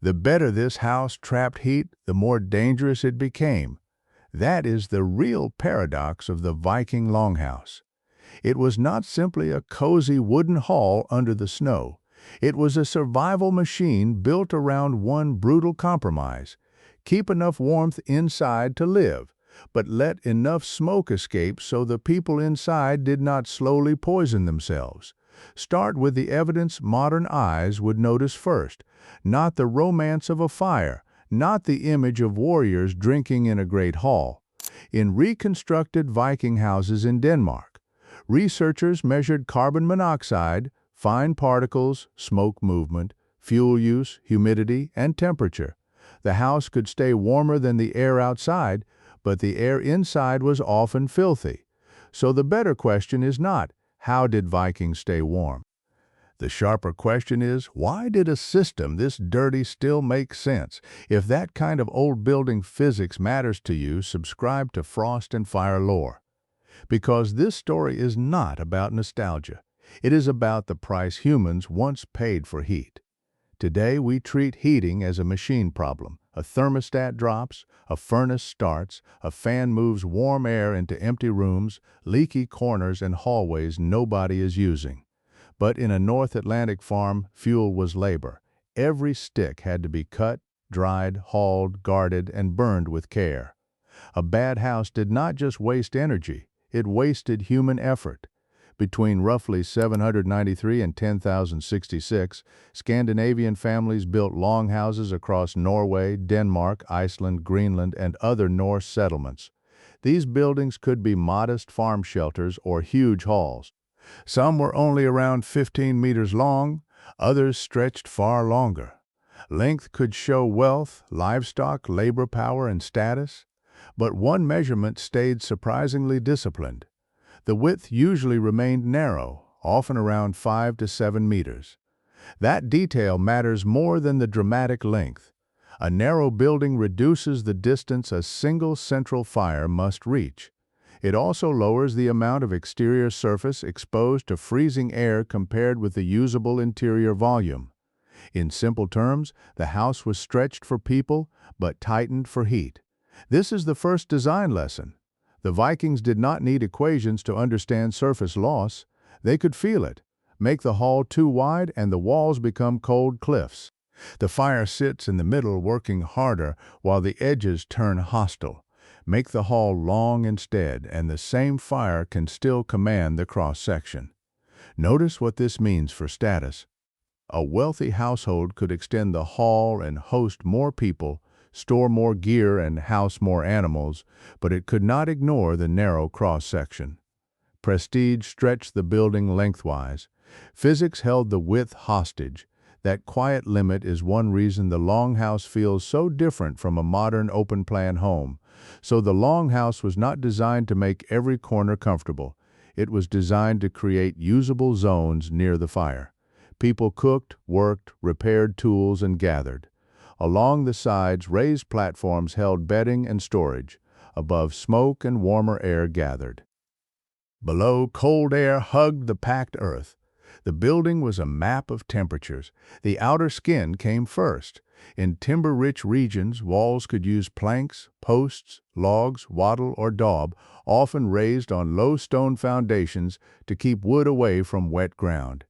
The better this house trapped heat, the more dangerous it became. That is the real paradox of the Viking Longhouse. It was not simply a cozy wooden hall under the snow. It was a survival machine built around one brutal compromise. Keep enough warmth inside to live, but let enough smoke escape so the people inside did not slowly poison themselves. Start with the evidence modern eyes would notice first, not the romance of a fire, not the image of warriors drinking in a great hall. In reconstructed Viking houses in Denmark, researchers measured carbon monoxide, fine particles, smoke movement, fuel use, humidity, and temperature. The house could stay warmer than the air outside, but the air inside was often filthy. So the better question is not, how did Vikings stay warm? The sharper question is, why did a system this dirty still make sense? If that kind of old building physics matters to you, subscribe to Frost and Fire Lore. Because this story is not about nostalgia. It is about the price humans once paid for heat. Today we treat heating as a machine problem. A thermostat drops, a furnace starts, a fan moves warm air into empty rooms, leaky corners and hallways nobody is using. But in a North Atlantic farm, fuel was labor. Every stick had to be cut, dried, hauled, guarded, and burned with care. A bad house did not just waste energy, it wasted human effort. Between roughly 793 and 10,066, Scandinavian families built longhouses across Norway, Denmark, Iceland, Greenland, and other Norse settlements. These buildings could be modest farm shelters or huge halls. Some were only around 15 meters long, others stretched far longer. Length could show wealth, livestock, labor power, and status. But one measurement stayed surprisingly disciplined. The width usually remained narrow, often around 5 to 7 meters. That detail matters more than the dramatic length. A narrow building reduces the distance a single central fire must reach. It also lowers the amount of exterior surface exposed to freezing air compared with the usable interior volume. In simple terms, the house was stretched for people, but tightened for heat. This is the first design lesson. The Vikings did not need equations to understand surface loss. They could feel it. Make the hall too wide and the walls become cold cliffs. The fire sits in the middle working harder while the edges turn hostile. Make the hall long instead, and the same fire can still command the cross-section. Notice what this means for status. A wealthy household could extend the hall and host more people, store more gear and house more animals, but it could not ignore the narrow cross-section. Prestige stretched the building lengthwise. Physics held the width hostage. That quiet limit is one reason the longhouse feels so different from a modern open-plan home. So the longhouse was not designed to make every corner comfortable. It was designed to create usable zones near the fire. People cooked, worked, repaired tools, and gathered. Along the sides, raised platforms held bedding and storage. Above, smoke and warmer air gathered. Below, cold air hugged the packed earth. The building was a map of temperatures. The outer skin came first. In timber-rich regions, walls could use planks, posts, logs, wattle, or daub, often raised on low stone foundations to keep wood away from wet ground.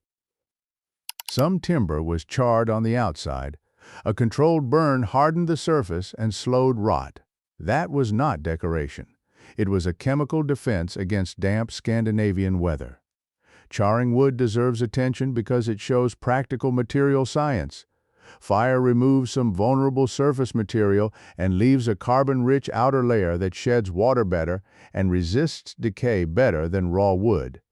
Some timber was charred on the outside. A controlled burn hardened the surface and slowed rot. That was not decoration. It was a chemical defense against damp Scandinavian weather. Charring wood deserves attention because it shows practical material science. Fire removes some vulnerable surface material and leaves a carbon-rich outer layer that sheds water better and resists decay better than raw wood.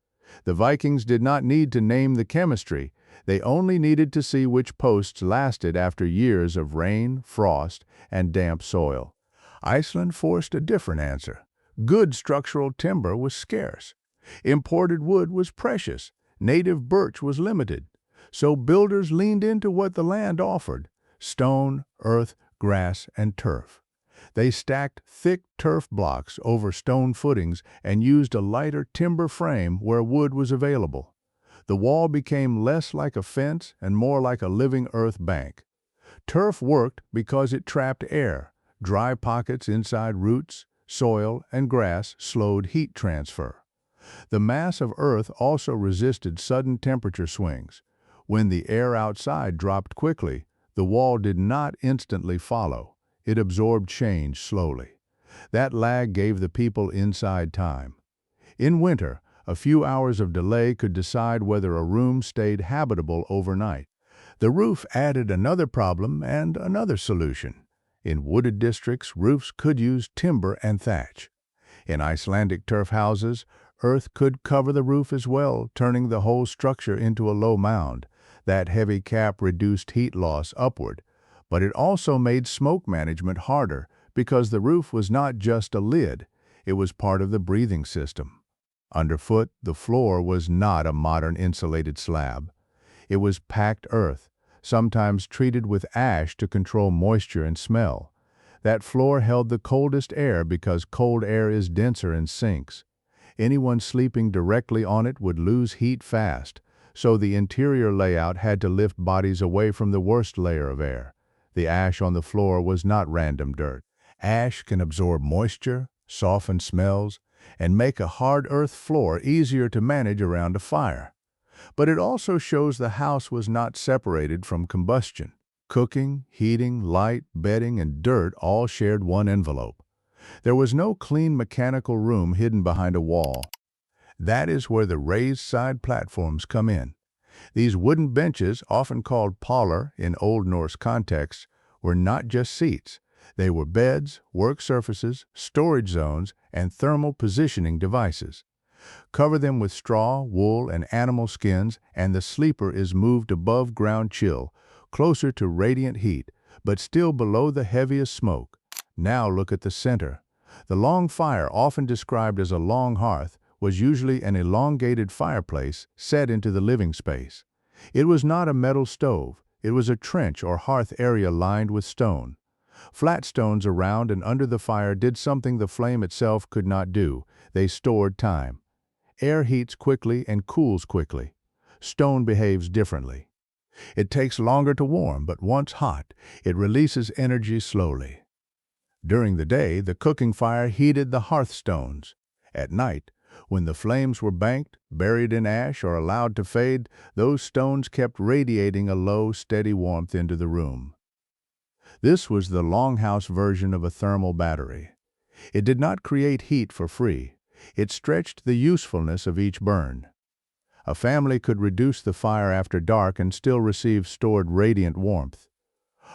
The Vikings did not need to name the chemistry. They only needed to see which posts lasted after years of rain, frost, and damp soil. Iceland forced a different answer. Good structural timber was scarce. Imported wood was precious. Native birch was limited. So builders leaned into what the land offered: stone, earth, grass, and turf. They stacked thick turf blocks over stone footings and used a lighter timber frame where wood was available. The wall became less like a fence and more like a living earth bank. Turf worked because it trapped air. Dry pockets inside roots, soil, and grass slowed heat transfer. The mass of earth also resisted sudden temperature swings. When the air outside dropped quickly, the wall did not instantly follow. It absorbed change slowly. That lag gave the people inside time. In winter, a few hours of delay could decide whether a room stayed habitable overnight. The roof added another problem and another solution. In wooded districts, roofs could use timber and thatch. In Icelandic turf houses, earth could cover the roof as well, turning the whole structure into a low mound. That heavy cap reduced heat loss upward, but it also made smoke management harder because the roof was not just a lid, it was part of the breathing system. Underfoot, the floor was not a modern insulated slab. It was packed earth, sometimes treated with ash to control moisture and smell. That floor held the coldest air because cold air is denser and sinks. Anyone sleeping directly on it would lose heat fast, so the interior layout had to lift bodies away from the worst layer of air. The ash on the floor was not random dirt. Ash can absorb moisture, soften smells, and make a hard earth floor easier to manage around a fire. But it also shows the house was not separated from combustion. Cooking, heating, light, bedding, and dirt all shared one envelope. There was no clean mechanical room hidden behind a wall. That is where the raised side platforms come in. These wooden benches, often called pallar in Old Norse contexts, were not just seats. They were beds, work surfaces, storage zones, and thermal positioning devices. Cover them with straw, wool, and animal skins, and the sleeper is moved above ground chill, closer to radiant heat, but still below the heaviest smoke. Now look at the center. The long fire, often described as a long hearth, was usually an elongated fireplace set into the living space. It was not a metal stove. It was a trench or hearth area lined with stone. Flat stones around and under the fire did something the flame itself could not do. They stored time. Air heats quickly and cools quickly. Stone behaves differently. It takes longer to warm, but once hot, it releases energy slowly. During the day, the cooking fire heated the hearthstones. At night, when the flames were banked, buried in ash, or allowed to fade, those stones kept radiating a low, steady warmth into the room. This was the Longhouse version of a thermal battery. It did not create heat for free. It stretched the usefulness of each burn. A family could reduce the fire after dark and still receive stored radiant warmth.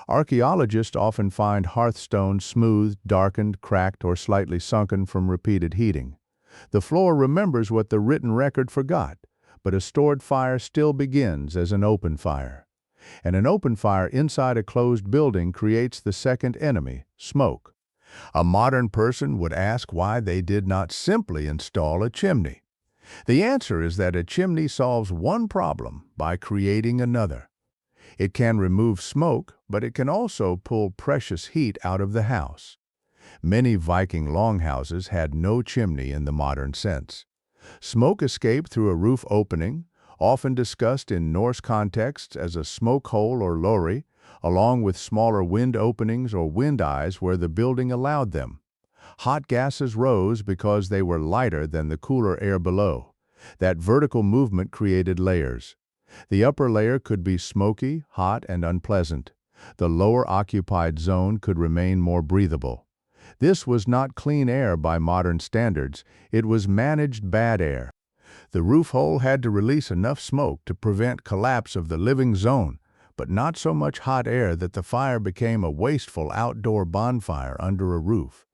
Archaeologists often find hearthstones smoothed, darkened, cracked, or slightly sunken from repeated heating. The floor remembers what the written record forgot, but a stored fire still begins as an open fire. And an open fire inside a closed building creates the second enemy, smoke. A modern person would ask why they did not simply install a chimney. The answer is that a chimney solves one problem by creating another. It can remove smoke, but it can also pull precious heat out of the house. Many Viking longhouses had no chimney in the modern sense. Smoke escaped through a roof opening, often discussed in Norse contexts as a smoke hole or lorry, along with smaller wind openings or wind eyes where the building allowed them. Hot gases rose because they were lighter than the cooler air below. That vertical movement created layers. The upper layer could be smoky, hot, and unpleasant. The lower occupied zone could remain more breathable. This was not clean air by modern standards. It was managed bad air. The roof hole had to release enough smoke to prevent collapse of the living zone, but not so much hot air that the fire became a wasteful outdoor bonfire under a roof.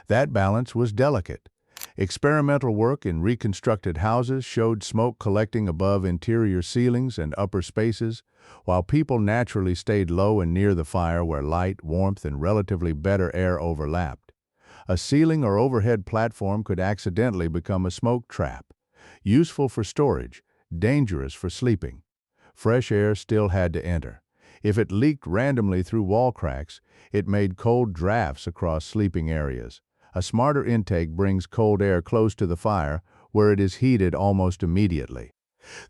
That balance was delicate. Experimental work in reconstructed houses showed smoke collecting above interior ceilings and upper spaces, while people naturally stayed low and near the fire where light, warmth, and relatively better air overlapped. A ceiling or overhead platform could accidentally become a smoke trap. Useful for storage, dangerous for sleeping. Fresh air still had to enter. If it leaked randomly through wall cracks, it made cold drafts across sleeping areas. A smarter intake brings cold air close to the fire, where it is heated almost immediately.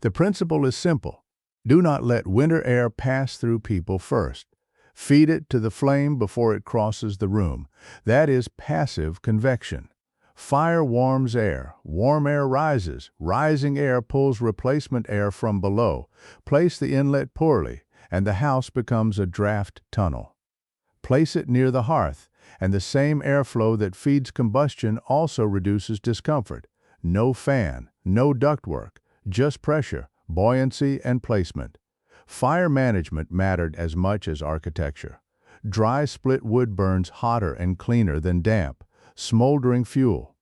The principle is simple. Do not let winter air pass through people first. Feed it to the flame before it crosses the room. That is passive convection. Fire warms air. Warm air rises. Rising air pulls replacement air from below. Place the inlet poorly, and the house becomes a draft tunnel. Place it near the hearth, and the same airflow that feeds combustion also reduces discomfort. No fan, no ductwork, just pressure, buoyancy, and placement. Fire management mattered as much as architecture. Dry split wood burns hotter and cleaner than damp. Smoldering fuel.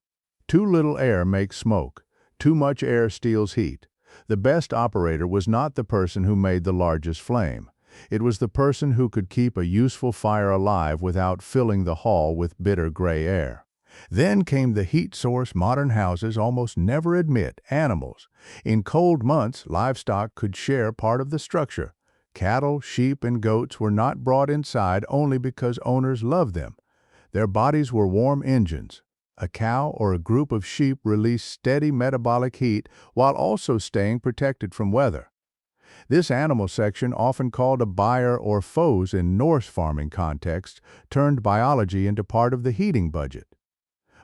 Too little air makes smoke. Too much air steals heat. The best operator was not the person who made the largest flame. It was the person who could keep a useful fire alive without filling the hall with bitter gray air. Then came the heat source modern houses almost never admit: animals. In cold months, livestock could share part of the structure. Cattle, sheep, and goats were not brought inside only because owners loved them. Their bodies were warm engines. A cow or a group of sheep released steady metabolic heat while also staying protected from weather. This animal section, often called a buyer or foes in Norse farming contexts, turned biology into part of the heating budget.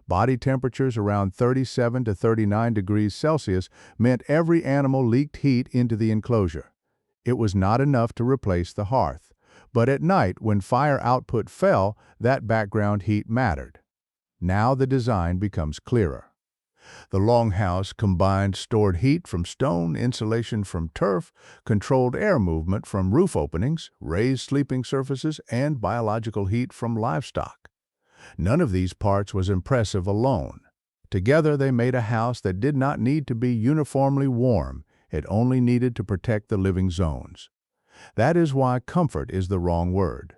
Body temperatures around 37 to 39 degrees Celsius meant every animal leaked heat into the enclosure. It was not enough to replace the hearth, but at night, when fire output fell, that background heat mattered. Now the design becomes clearer. The Longhouse combined stored heat from stone, insulation from turf, controlled air movement from roof openings, raised sleeping surfaces, and biological heat from livestock. None of these parts was impressive alone. Together they made a house that did not need to be uniformly warm. It only needed to protect the living zones. That is why comfort is the wrong word.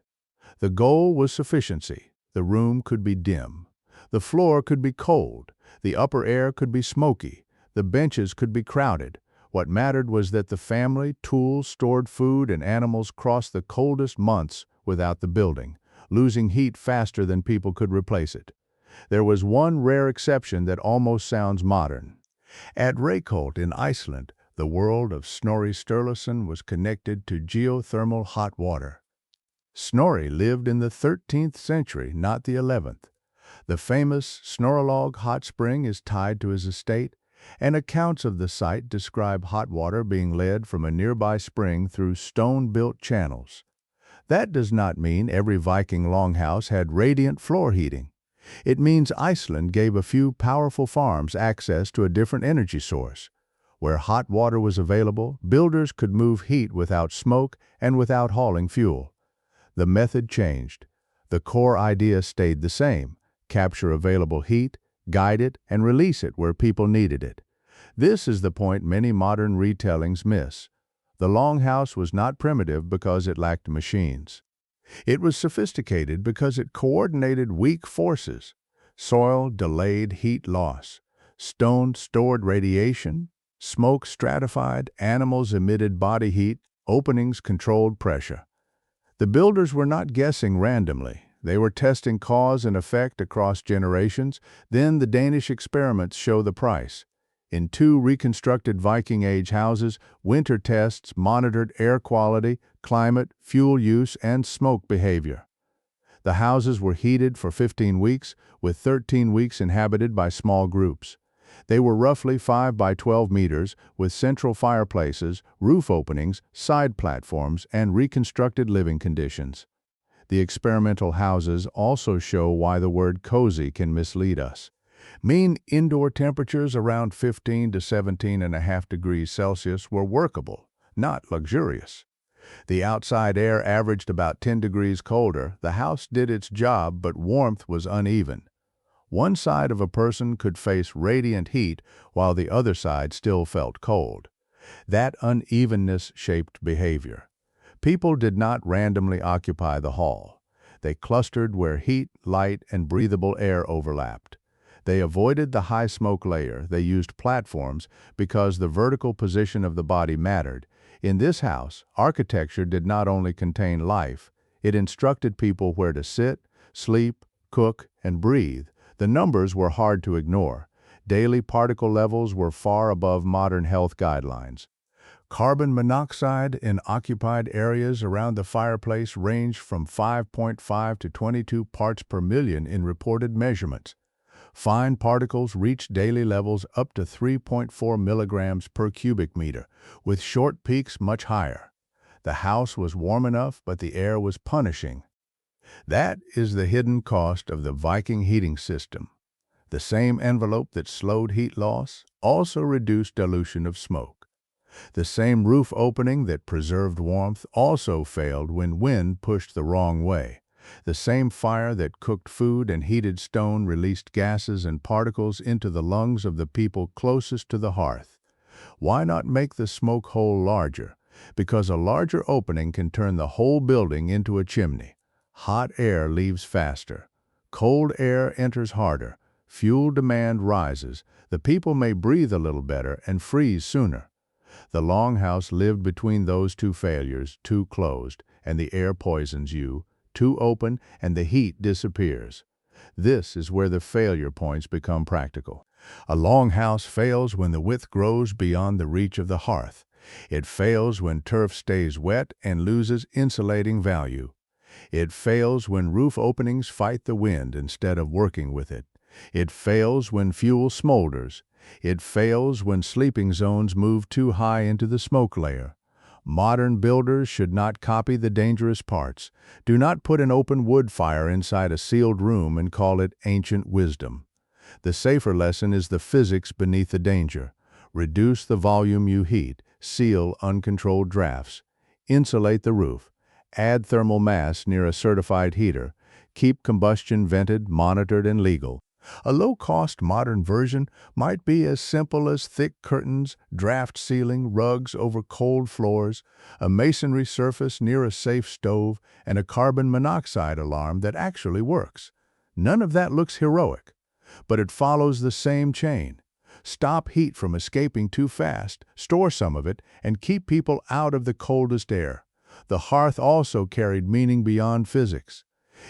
The goal was sufficiency. The room could be dim. The floor could be cold. The upper air could be smoky. The benches could be crowded. What mattered was that the family, tools, stored food, and animals crossed the coldest months without the building, losing heat faster than people could replace it. There was one rare exception that almost sounds modern. At Reykholt in Iceland, the world of Snorri Sturluson was connected to geothermal hot water. Snorri lived in the 13th century, not the 11th. The famous Snorralog hot spring is tied to his estate, and accounts of the site describe hot water being led from a nearby spring through stone-built channels. That does not mean every Viking longhouse had radiant floor heating. It means Iceland gave a few powerful farms access to a different energy source. Where hot water was available, builders could move heat without smoke and without hauling fuel. The method changed. The core idea stayed the same: capture available heat, guide it, and release it where people needed it. This is the point many modern retellings miss. The longhouse was not primitive because it lacked machines. It was sophisticated because it coordinated weak forces. Soil delayed heat loss. Stone stored radiation. Smoke stratified. Animals emitted body heat. Openings controlled pressure. The builders were not guessing randomly. They were testing cause and effect across generations. Then the Danish experiments show the price. In 2 reconstructed Viking Age houses, winter tests monitored air quality, climate, fuel use, and smoke behavior. The houses were heated for 15 weeks, with 13 weeks inhabited by small groups. They were roughly 5 by 12 meters, with central fireplaces, roof openings, side platforms, and reconstructed living conditions. The experimental houses also show why the word cozy can mislead us. Mean indoor temperatures around 15 to 17.5 degrees Celsius were workable, not luxurious. The outside air averaged about 10 degrees colder. The house did its job, but warmth was uneven. One side of a person could face radiant heat, while the other side still felt cold. That unevenness shaped behavior. People did not randomly occupy the hall. They clustered where heat, light, and breathable air overlapped. They avoided the high smoke layer. They used platforms because the vertical position of the body mattered. In this house, architecture did not only contain life, it instructed people where to sit, sleep, cook, and breathe. The numbers were hard to ignore. Daily particle levels were far above modern health guidelines. Carbon monoxide in occupied areas around the fireplace ranged from 5.5 to 22 parts per million in reported measurements. Fine particles reached daily levels up to 3.4 milligrams per cubic meter, with short peaks much higher. The house was warm enough, but the air was punishing. That is the hidden cost of the Viking heating system. The same envelope that slowed heat loss also reduced dilution of smoke. The same roof opening that preserved warmth also failed when wind pushed the wrong way. The same fire that cooked food and heated stone released gases and particles into the lungs of the people closest to the hearth. Why not make the smoke hole larger? Because a larger opening can turn the whole building into a chimney. Hot air leaves faster. Cold air enters harder. Fuel demand rises. The people may breathe a little better and freeze sooner. The Longhouse lived between those two failures, too closed, and the air poisons you, too open, and the heat disappears. This is where the failure points become practical. A Longhouse fails when the width grows beyond the reach of the hearth. It fails when turf stays wet and loses insulating value. It fails when roof openings fight the wind instead of working with it. It fails when fuel smolders. It fails when sleeping zones move too high into the smoke layer. Modern builders should not copy the dangerous parts. Do not put an open wood fire inside a sealed room and call it ancient wisdom. The safer lesson is the physics beneath the danger. Reduce the volume you heat, seal uncontrolled drafts, insulate the roof, add thermal mass near a certified heater, keep combustion vented, monitored, and legal. A low-cost modern version might be as simple as thick curtains, draft ceiling, rugs over cold floors, a masonry surface near a safe stove, and a carbon monoxide alarm that actually works. None of that looks heroic, but it follows the same chain. Stop heat from escaping too fast, store some of it, and keep people out of the coldest air. The hearth also carried meaning beyond physics.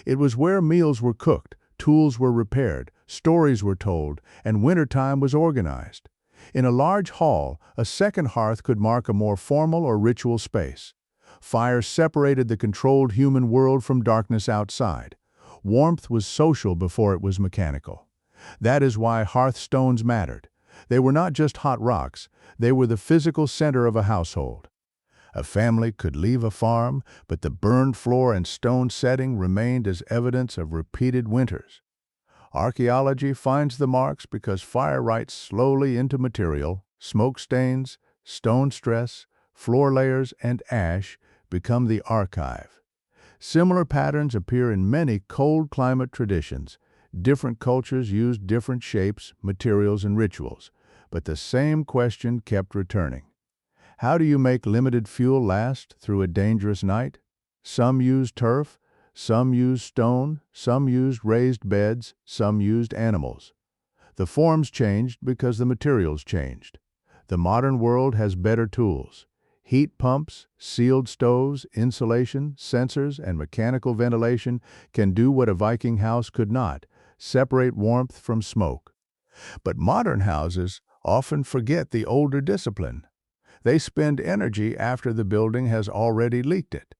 It was where meals were cooked, tools were repaired, stories were told, and wintertime was organized. In a large hall, a second hearth could mark a more formal or ritual space. Fire separated the controlled human world from darkness outside. Warmth was social before it was mechanical. That is why hearthstones mattered. They were not just hot rocks, they were the physical center of a household. A family could leave a farm, but the burned floor and stone setting remained as evidence of repeated winters. Archaeology finds the marks because fire writes slowly into material. Smoke stains, stone stress, floor layers, and ash become the archive. Similar patterns appear in many cold climate traditions. Different cultures used different shapes, materials, and rituals, but the same question kept returning. How do you make limited fuel last through a dangerous night? Some used turf, some used stone, some used raised beds, some used animals. The forms changed because the materials changed. The modern world has better tools. Heat pumps, sealed stoves, insulation, sensors, and mechanical ventilation can do what a Viking house could not: separate warmth from smoke. But modern houses often forget the older discipline. They spend energy after the building has already leaked it.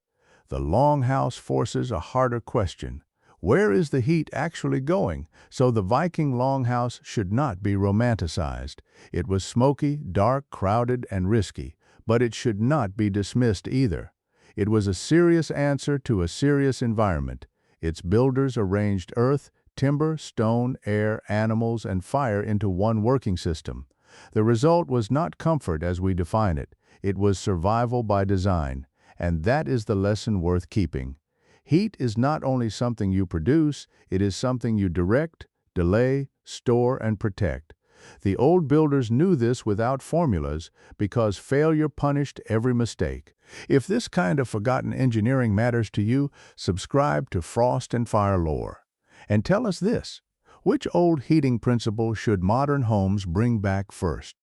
The Longhouse forces a harder question. Where is the heat actually going? So the Viking Longhouse should not be romanticized. It was smoky, dark, crowded, and risky, but it should not be dismissed either. It was a serious answer to a serious environment. Its builders arranged earth, timber, stone, air, animals, and fire into one working system. The result was not comfort as we define it. It was survival by design, and that is the lesson worth keeping. Heat is not only something you produce, it is something you direct, delay, store, and protect. The old builders knew this without formulas because failure punished every mistake. If this kind of forgotten engineering matters to you, subscribe to Frost and Fire Lore. And tell us this: which old heating principle should modern homes bring back first?